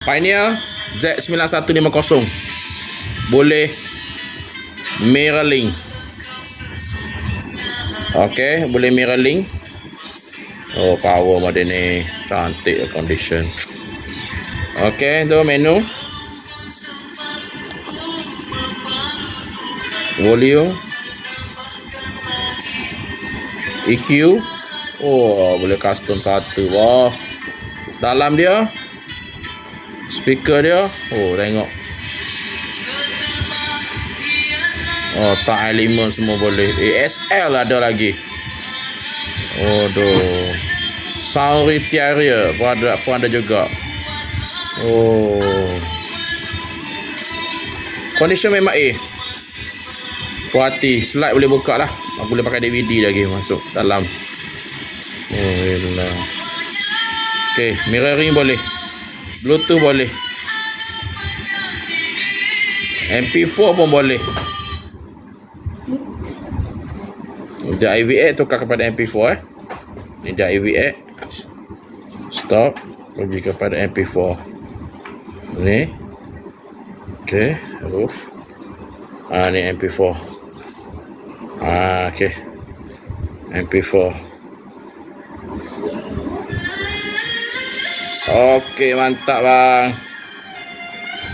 Pioneer Z9150 boleh mirroring. Okey, boleh mirroring. Oh, power model ni cantik condition. Okey, tu menu. Volume, EQ. Oh, boleh custom satu. Wah. Dalam dia speaker dia. Oh, tengok. Oh, tak element semua boleh. ASL ada lagi. Oh, doh. Sound interior pun ada juga. Oh. Condition memang puas hati. Slide boleh buka lah. Boleh pakai DVD lagi masuk dalam. Oh, yelah. Okay, mirroring boleh. Bluetooth boleh. MP4 pun boleh. Jack AV8 tukar kepada MP4 Ni jack AV8. Stop. Pergi kepada MP4. Ni. Okay, roof. Ni MP4. Okay. MP4. Okey, mantap bang.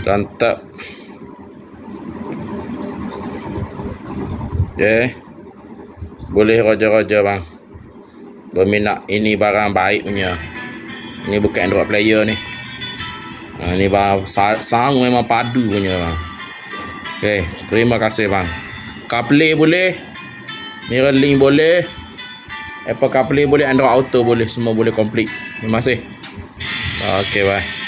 Mantap. Okey. Boleh roja-roja bang. Berminat ini barang baik punya. Ini bukan Android player ni. Ini bang sang memang padu punya bang. Okey, terima kasih bang. CarPlay boleh. Mirroring boleh. Apple CarPlay boleh, Android Auto boleh, semua boleh komplit. Terima kasih. Okey, bye.